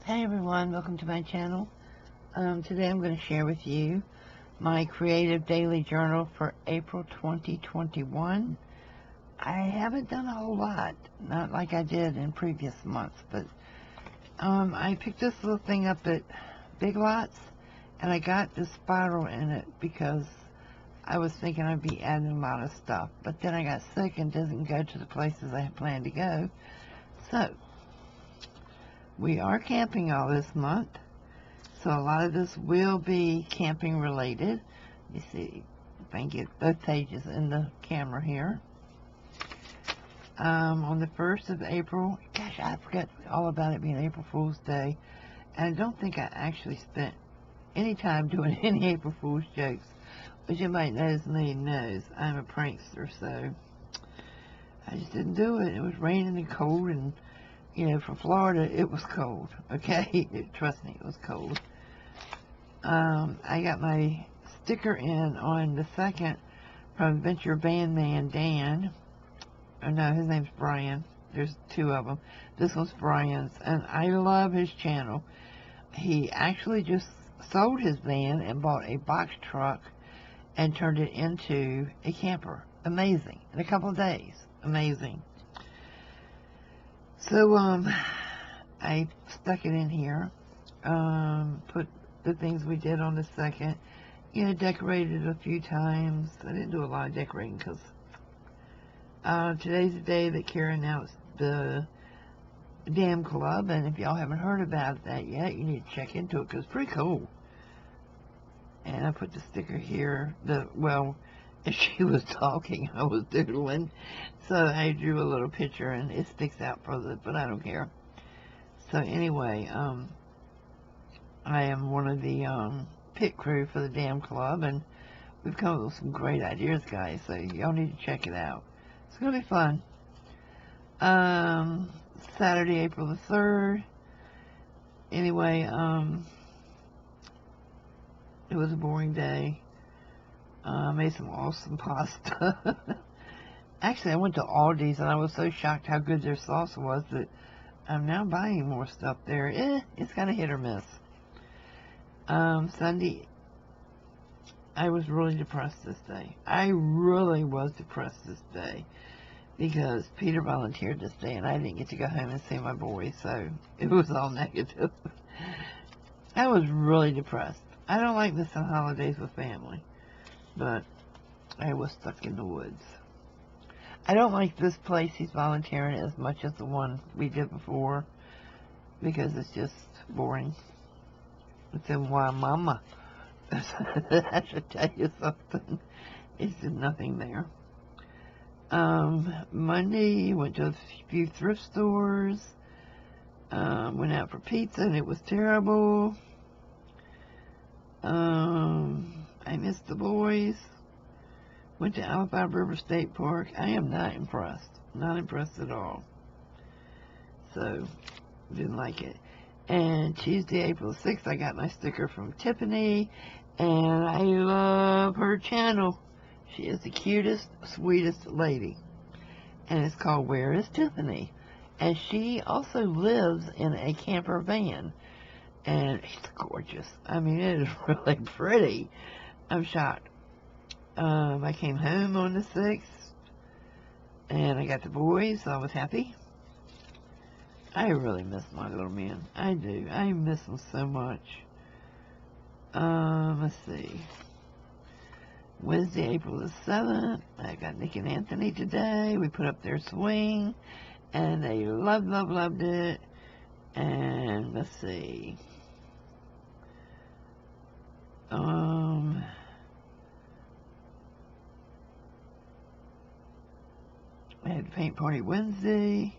Hey everyone, welcome to my channel. Today I'm going to share with you my creative daily journal for April 2021. I haven't done a whole lot, not like I did in previous months, but I picked this little thing up at Big Lots, and I got this spiral in it because I was thinking I'd be adding a lot of stuff, but then I got sick and didn't go to the places I had planned to go. So we are camping all this month, so a lot of this will be camping related. You see, if I can get both pages in the camera here. On the 1st of April, gosh, I forgot all about it being April Fool's Day, and I don't think I actually spent any time doing any April Fool's jokes, which you might notice me knows I'm a prankster, so I just didn't do it. It was raining and cold, and you know, for Florida, it was cold, okay? Trust me, it was cold. I got my sticker in on the 2nd from Adventure Bandman Dan. Oh, no, his name's Brian. There's two of them. This one's Brian's, and I love his channel. He actually just sold his van and bought a box truck and turned it into a camper. Amazing. In a couple of days. Amazing. So, I stuck it in here, put the things we did on the 2nd, you know, decorated a few times. I didn't do a lot of decorating because today's the day that Kara announced the Dam Club, and if y'all haven't heard about that yet, you need to check into it because it's pretty cool. And I put the sticker here, well, as she was talking, I was doodling, so I drew a little picture, and it sticks out further, but I don't care. So anyway, I am one of the pit crew for the Dam Club, and we've come up with some great ideas, guys, so y'all need to check it out. It's going to be fun. Saturday, April the 3rd. Anyway, it was a boring day. I made some awesome pasta. Actually, I went to Aldi's, and I was so shocked how good their sauce was that I'm now buying more stuff there. It's kind of hit or miss. Sunday, I was really depressed this day. I really was depressed this day because Peter volunteered this day, and I didn't get to go home and see my boy, so it was all negative. I was really depressed. I don't like missing holidays with family, but I was stuck in the woods. I don't like this place he's volunteering as much as the one we did before because it's just boring. It's in Waimama. I should tell you something. It's just nothing there. Monday, went to a few thrift stores. Went out for pizza, and it was terrible. I missed the boys. Went to Alpine River State Park. I am not impressed. Not impressed at all. So, didn't like it. And Tuesday, April 6th, I got my sticker from Tiffany, and I love her channel. She is the cutest, sweetest lady. And it's called Where is Tiffany? And she also lives in a camper van. And it's gorgeous. I mean, it is really pretty. I'm shocked. I came home on the 6th, and I got the boys, so I was happy. I really miss my little man. I do. I miss him so much. Let's see. Wednesday, April the 7th, I got Nick and Anthony today. We put up their swing, and they loved it. And let's see. I had paint party Wednesday.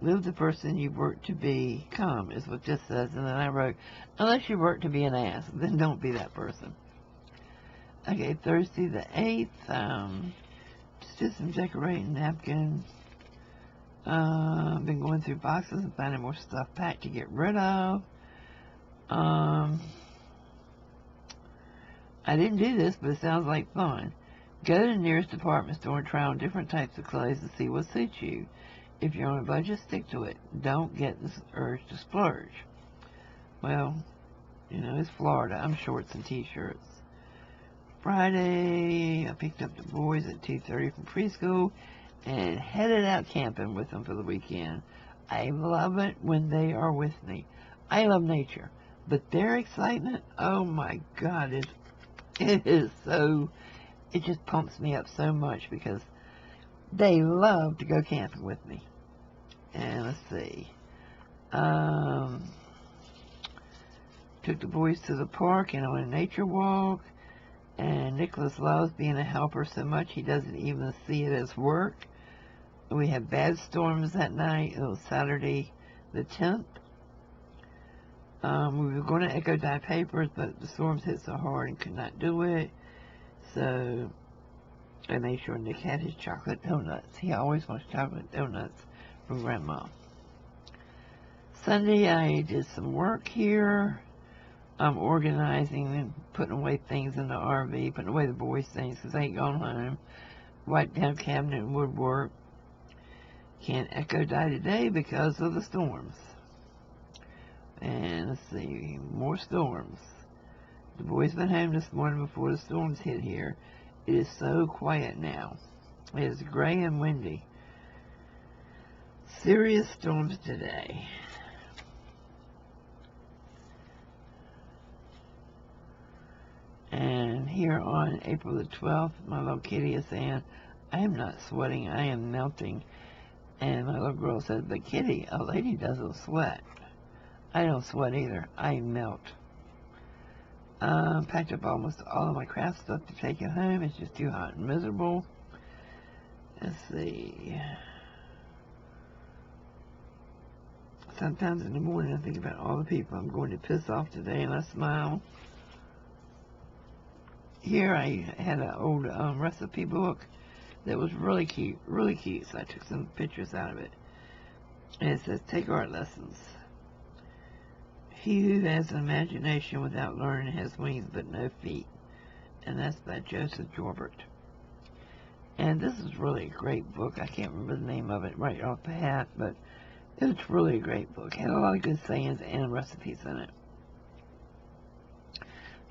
Live the person you work to become is what this says. And then I wrote, unless you work to be an ass, then don't be that person. Okay, Thursday the 8th, just did some decorating, napkins. I've been going through boxes and finding more stuff packed to get rid of. I didn't do this, but it sounds like fun. Go to the nearest department store and try on different types of clothes to see what suits you. If you're on a budget, stick to it. Don't get this urge to splurge. Well, you know, it's Florida. I'm shorts and t-shirts. Friday, I picked up the boys at 2:30 from preschool and headed out camping with them for the weekend. I love it when they are with me. I love nature, but their excitement, oh my God, it is so, it just pumps me up so much because they love to go camping with me. And let's see, took the boys to the park and on a nature walk. And Nicholas loves being a helper so much he doesn't even see it as work. We had bad storms that night. It was Saturday the 10th. We were going to echo dye papers, but the storms hit so hard and could not do it. So I made sure Nick had his chocolate donuts. He always wants chocolate donuts from Grandma. Sunday I did some work here. I'm organizing and putting away things in the RV, putting away the boys' things because they ain't gone home. Wiped down cabinet and woodwork. Can't echo dye today because of the storms. And let's see, more storms. The boys went home this morning before the storms hit here. It is so quiet now. It is gray and windy. Serious storms today. And here on April the 12th, my little kitty is saying, I am not sweating, I am melting. And my little girl says, but Kitty, a lady doesn't sweat. I don't sweat either, I melt. Packed up almost all of my craft stuff to take it home. It's just too hot and miserable. Let's see. Sometimes in the morning I think about all the people I'm going to piss off today and I smile. Here I had an old recipe book that was really cute, so I took some pictures out of it. And it says, take art lessons. He who has an imagination without learning has wings but no feet. And that's by Joseph Joubert. And this is really a great book. I can't remember the name of it right off the hat, but it's really a great book. It had a lot of good sayings and recipes in it.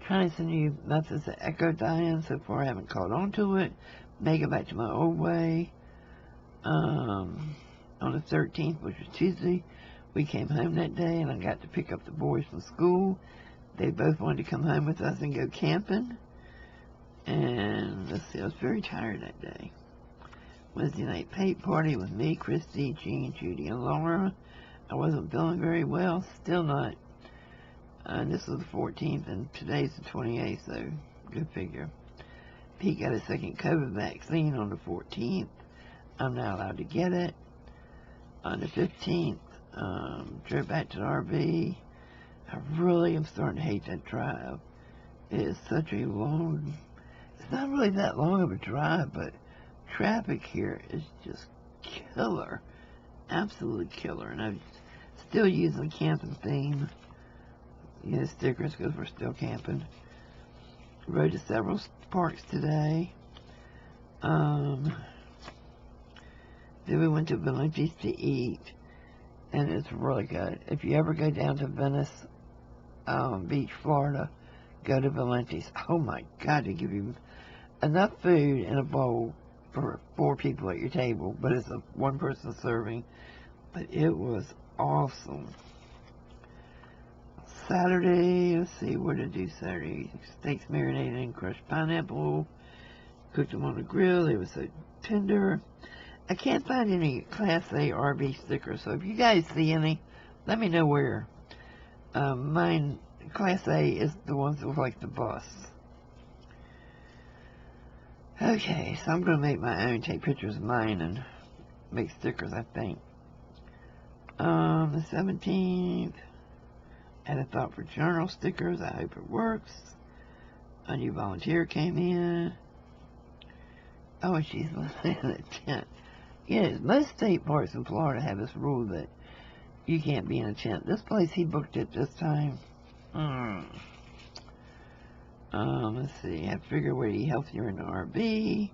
Trying some new methods of echo dyeing. So far I haven't caught on to it. May go back to my old way. On the 13th, which was Tuesday, we came home that day and I got to pick up the boys from school. They both wanted to come home with us and go camping. And let's see, I was very tired that day. Wednesday night paint party with me, Christy, Jean, Judy, and Laura. I wasn't feeling very well, still not. This was the 14th, and today's the 28th, so good figure. Pete got a second COVID vaccine on the 14th. I'm not allowed to get it. On the 15th, drove back to the RV. I really am starting to hate that drive. It is such a long, it's not really that long of a drive, but traffic here is just killer. Absolutely killer. And I'm still using the camping theme. You know, stickers because we're still camping. Rode to several parks today. Then we went to Valenti's to eat, and it's really good. If you ever go down to Venice Beach, Florida, go to Valenti's. Oh my God, they give you enough food in a bowl for 4 people at your table, but it's a one-person serving. But it was awesome. Saturday, let's see, what did I do Saturday? Steaks marinated in crushed pineapple. Cooked them on the grill. They were so tender. I can't find any Class A RV stickers, so if you guys see any, let me know where. Mine, Class A, is the ones that look like the bus. Okay, so I'm going to make my own, take pictures of mine and make stickers, I think. The 17th, I had a thought for journal stickers. I hope it works. A new volunteer came in. Oh, and she's living in a tent. Yes, most state parks in Florida have this rule that you can't be in a tent. This place, he booked it this time. Let's see. I figured a way to eat healthier in the RV.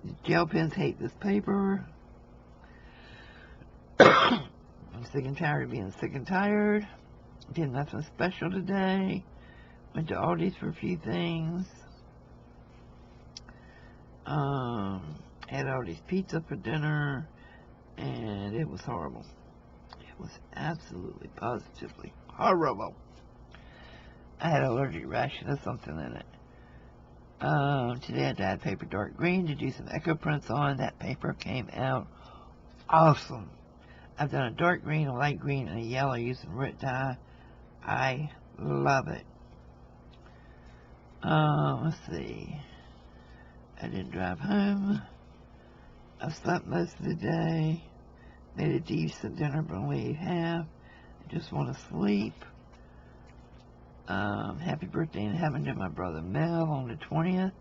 The gel pens hate this paper. sick and tired of being sick and tired. Did nothing special today. Went to Aldi's for a few things. Had Aldi's pizza for dinner, and it was horrible. It was absolutely, positively horrible. I had an allergic reaction to something in it. Today I dyed paper dark green to do some echo prints on. That paper came out awesome. I've done a dark green, a light green, and a yellow using Rit dye. I love it. Let's see. I didn't drive home. I slept most of the day. Made a decent dinner, but only ate half. I just want to sleep. Happy birthday in heaven to my brother Mel on the 20th.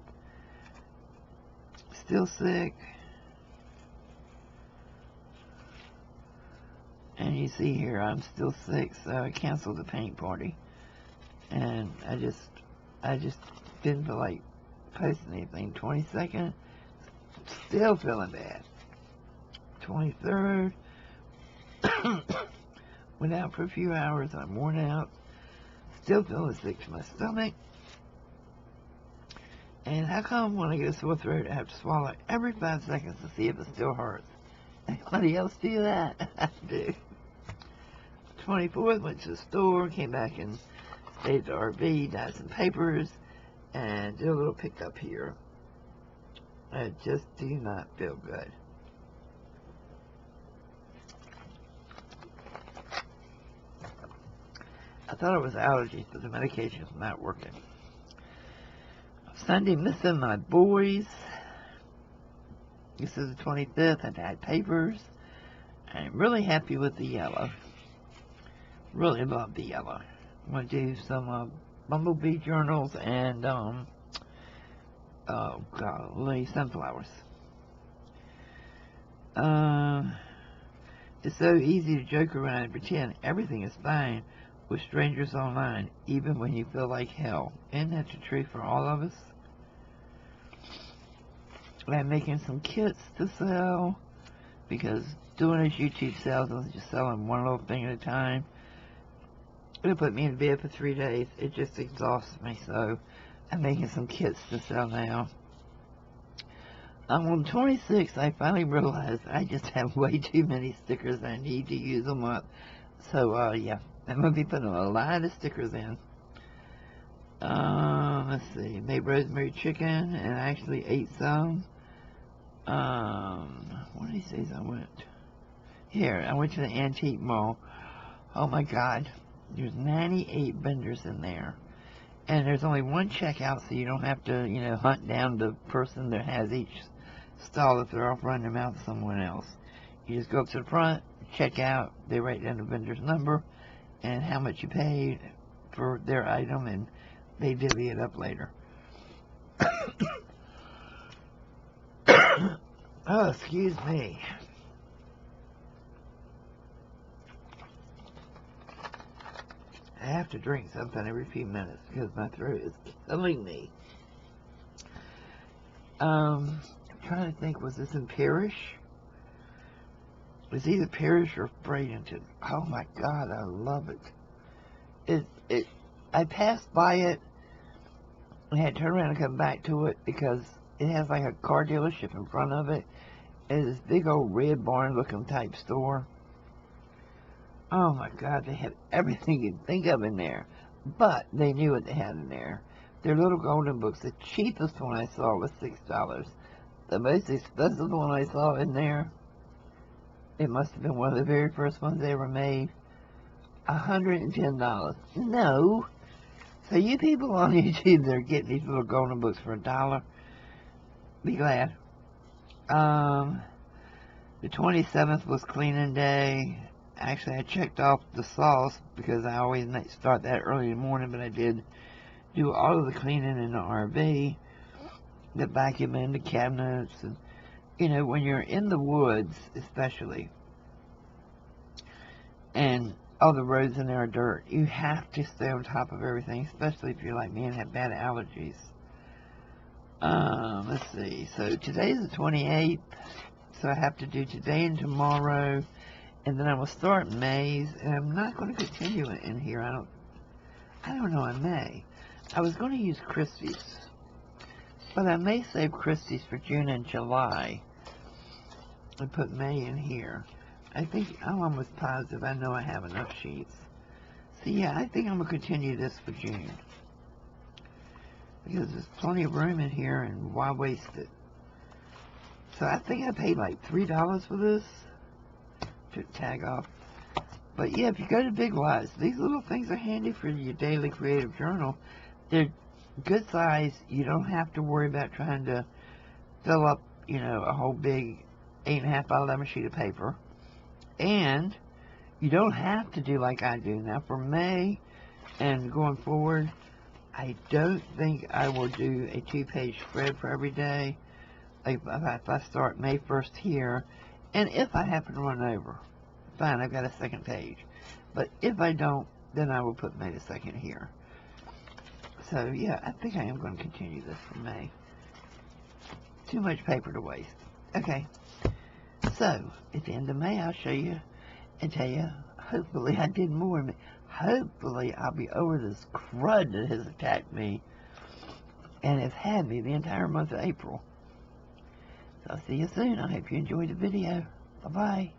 Still sick. And you see here, I'm still sick, so I canceled the paint party. And I just didn't feel like posting anything. 22nd, still feeling bad. 23rd, went out for a few hours. I'm worn out. Still feeling sick to my stomach. And how come when I get a sore throat, I have to swallow every 5 seconds to see if it still hurts? Anybody else do that? I do. 24th, went to the store, came back and stayed at the RV, dyed some papers, and did a little pickup here. I just do not feel good. I thought it was allergies, but the medication is not working. Sunday, missing my boys. This is the 25th. I dyed papers. I'm really happy with the yellow. Really love the yellow. I'm going to do some bumblebee journals and, oh golly, sunflowers. It's so easy to joke around and pretend everything is fine with strangers online, even when you feel like hell. Isn't that the truth for all of us? I'm making some kits to sell, because doing this YouTube sales is just selling one little thing at a time. It'll put me in bed for 3 days. It just exhausts me, so I'm making some kits to sell now. On the 26th, I finally realized I just have way too many stickers. I need to use them up. So, yeah, I'm going to be putting a lot of stickers in. Let's see, made rosemary chicken, and I actually ate some. One of these days I went to the antique mall. Oh my God, there's 98 vendors in there, and there's only one checkout, so you don't have to, hunt down the person that has each stall if they're off running their mouth to someone else. You just go up to the front, check out, they write down the vendor's number and how much you paid for their item, and they divvy it up later. Oh, excuse me. I have to drink something every few minutes because my throat is killing me. I'm trying to think, was this in Parrish? It was either Parrish or Bradenton. Oh my God, I love it. I passed by it and had to turn around and come back to it because it has like a car dealership in front of it. It's this big old red barn looking type store. Oh my God, they had everything you'd think of in there. But they knew what they had in there. Their little golden books. The cheapest one I saw was $6. The most expensive one I saw in there, it must have been one of the very first ones they ever made, $110. No. So you people on YouTube that are getting these little golden books for $1, be glad. The 27th was cleaning day. Actually, I checked off the sauce because I always start that early in the morning, but I did do all of the cleaning in the RV, the vacuuming, the cabinets, and, when you're in the woods, especially, and all the roads in there are dirt, you have to stay on top of everything, especially if you're like me and have bad allergies. Let's see, so today's the 28th, so I have to do today and tomorrow, And then I will start May's, and I'm not going to continue it in here. I don't know, I may. I was going to use Christie's, but I may save Christie's for June and July and put May in here. I think I'm almost positive I know I have enough sheets. So yeah, I think I'm going to continue this for June, because there's plenty of room in here, and why waste it? So I think I paid like $3 for this. Took tag off. But yeah, if you go to Big Lots, these little things are handy for your daily creative journal. They're good size. You don't have to worry about trying to fill up, you know, a whole big 8.5 by 11 sheet of paper. And you don't have to do like I do. Now for May and going forward, I don't think I will do a 2-page spread for every day. Like if I start May 1st here, and if I happen to run over, fine, I've got a second page. But if I don't, then I will put May the 2nd here. So yeah, I think I am going to continue this for May. Too much paper to waste. Okay, so at the end of May, I'll show you and tell you, hopefully I did more. Hopefully I'll be over this crud that has attacked me and has had me the entire month of April. So I'll see you soon. I hope you enjoyed the video. Bye-bye.